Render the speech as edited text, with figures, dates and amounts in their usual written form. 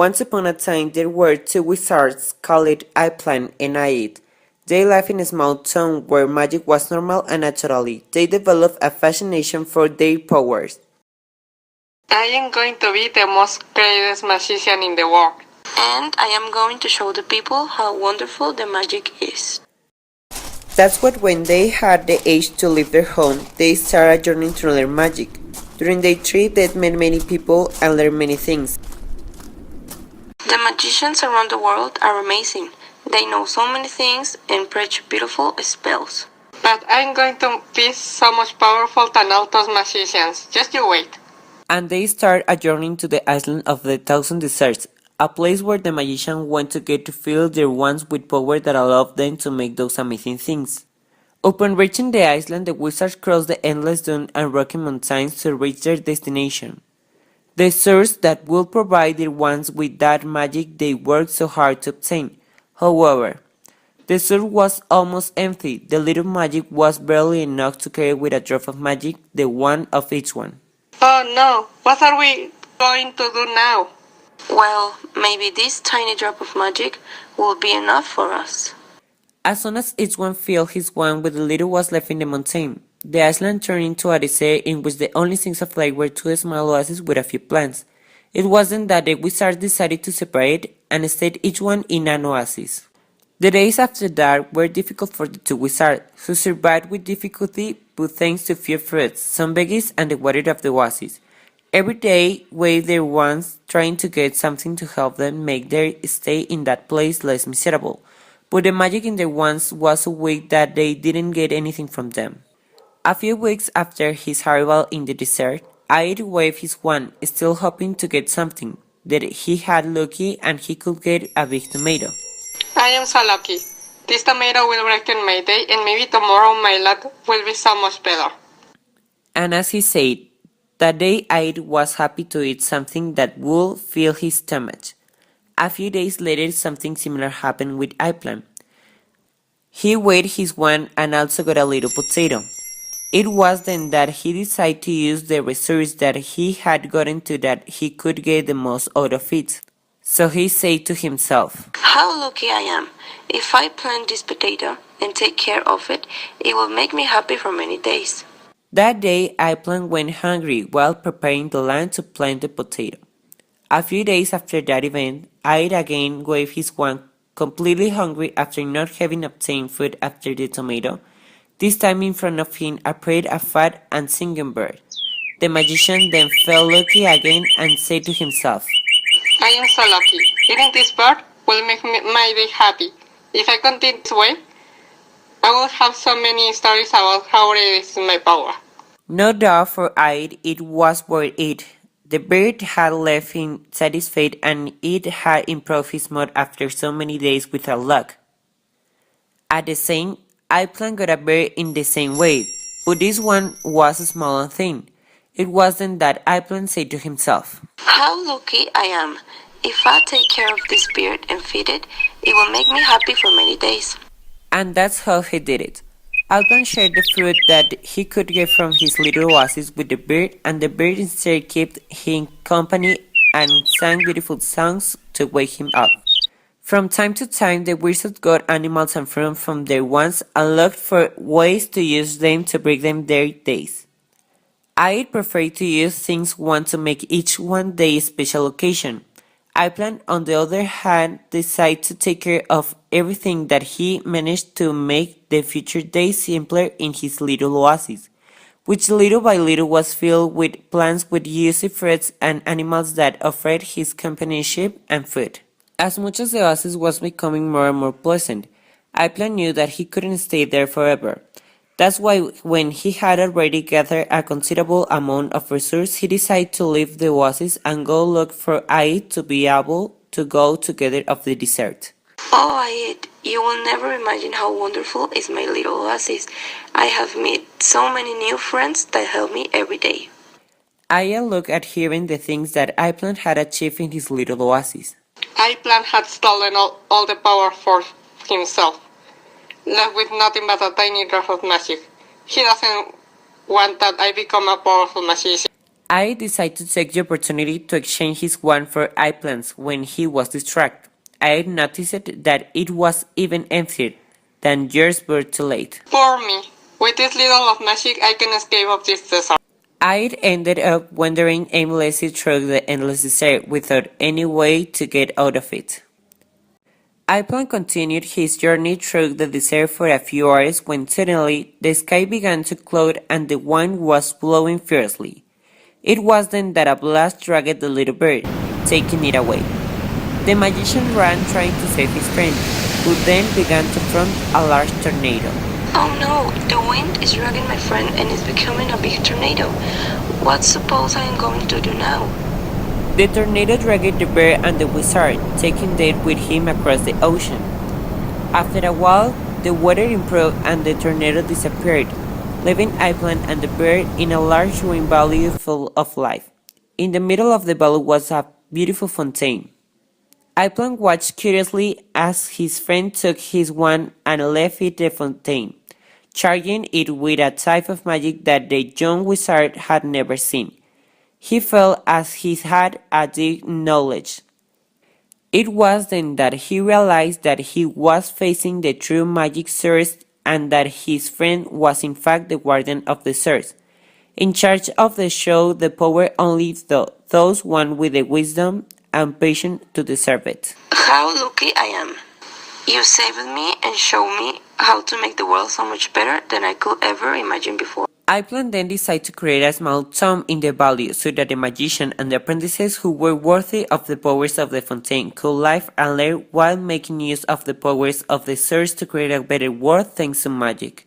Once upon a time there were two wizards called Aiplan and Aid. They lived in a small town where magic was normal and naturally. They developed a fascination for their powers. I am going to be the most greatest magician in the world. And I am going to show the people how wonderful the magic is. That's what when they had the age to leave their home, they started a journey to learn magic. During their trip they met many people and learned many things. The magicians around the world are amazing. They know so many things and preach beautiful spells. But I'm going to be so much powerful than all those magicians. Just you wait. And they start a journey to the island of the Thousand Deserts, a place where the magician went to get to fill their wands with power that allowed them to make those amazing things. Upon reaching the island, the wizards crossed the endless dune and rocky mountains to reach their destination. The source that would provide their wands with that magic they worked so hard to obtain. However, the source was almost empty. The little magic was barely enough to carry with a drop of magic the wand of each one. Oh no, what are we going to do now? Well, maybe this tiny drop of magic will be enough for us. As soon as each one filled his wand with the little was left in the mountain, the island turned into a desert in which the only things of life were two small oases with a few plants. It wasn't that the wizards decided to separate and stayed each one in an oasis. The days after that were difficult for the two wizards, who survived with difficulty but thanks to few fruits, some veggies and the water of the oasis. Every day waved their wands trying to get something to help them make their stay in that place less miserable, but the magic in their wands was so weak that they didn't get anything from them. A few weeks after his arrival in the desert, Aid waved his wand, still hoping to get something, that he had lucky and he could get a big tomato. I am so lucky. This tomato will brighten my day and maybe tomorrow my luck will be so much better. And as he said, that day Aid was happy to eat something that would fill his stomach. A few days later something similar happened with Aiplan. He waved his wand and also got a little potato. It was then that he decided to use the resource that he had gotten to that he could get the most out of it. So he said to himself, How lucky I am. If I plant this potato and take care of it, it will make me happy for many days. That day Aiplan went hungry while preparing the land to plant the potato. A few days after that event, Aid again waved his wand, completely hungry after not having obtained food after the tomato. This time in front of him appeared a fat and singing bird. The magician then felt lucky again and said to himself, I am so lucky. Eating this bird will make my day happy. If I continue this way, I will have so many stories about how it is my power. No doubt for Aid it was worth it. The bird had left him satisfied and it had improved his mood after so many days without luck. At the same, Aiplan got a bird in the same way, but this one was small and thin. It wasn't that Aiplan said to himself, How lucky I am. If I take care of this bird and feed it, it will make me happy for many days. And that's how he did it. Aiplan shared the fruit that he could get from his little oasis with the bird, and the bird instead kept him company and sang beautiful songs to wake him up. From time to time, the wizards got animals and fruit from their wands and looked for ways to use them to bring them their days. Aid preferred to use things one to make each one day a special occasion. Aiplan, on the other hand, decided to take care of everything that he managed to make the future days simpler in his little oasis, which little by little was filled with plants with juicy fruits and animals that offered his companionship and food. As much as the oasis was becoming more and more pleasant, Aiplan knew that he couldn't stay there forever. That's why when he had already gathered a considerable amount of resources, he decided to leave the oasis and go look for Aid to be able to go together of the desert. Oh, Aid, you will never imagine how wonderful is my little oasis. I have met so many new friends that help me every day. Aya looked at hearing the things that Aiplan had achieved in his little oasis. Aiplan had stolen all the power for himself, left with nothing but a tiny drop of magic. He doesn't want that I become a powerful magician. I decided to take the opportunity to exchange his wand for eggplants when he was distracted. I noticed that it was even emptier than years were too late. Poor me. With this little of magic, I can escape of this desert. I ended up wandering aimlessly through the endless desert without any way to get out of it. Airplane continued his journey through the desert for a few hours when suddenly the sky began to cloud and the wind was blowing fiercely. It was then that a blast dragged the little bird, taking it away. The magician ran trying to save his friend, who then began to front a large tornado. Oh no, the wind is dragging my friend and is becoming a big tornado. What suppose I am going to do now? The tornado dragged the bear and the wizard, taking them with him across the ocean. After a while, the weather improved and the tornado disappeared, leaving Iceland and the bear in a large green valley full of life. In the middle of the valley was a beautiful fountain. Iceland watched curiously as his friend took his wand and left it the fountain, charging it with a type of magic that the young wizard had never seen. He felt as he had a deep knowledge. It was then that he realized that he was facing the true magic source and that his friend was in fact the guardian of the source, in charge of the show the power only those one with the wisdom and patience to deserve it. How lucky I am. You saved me and showed me how to make the world so much better than I could ever imagine before. Iceland then decided to create a small tomb in the valley so that the magician and the apprentices who were worthy of the powers of the fountain could live and learn while making use of the powers of the source to create a better world thanks to magic.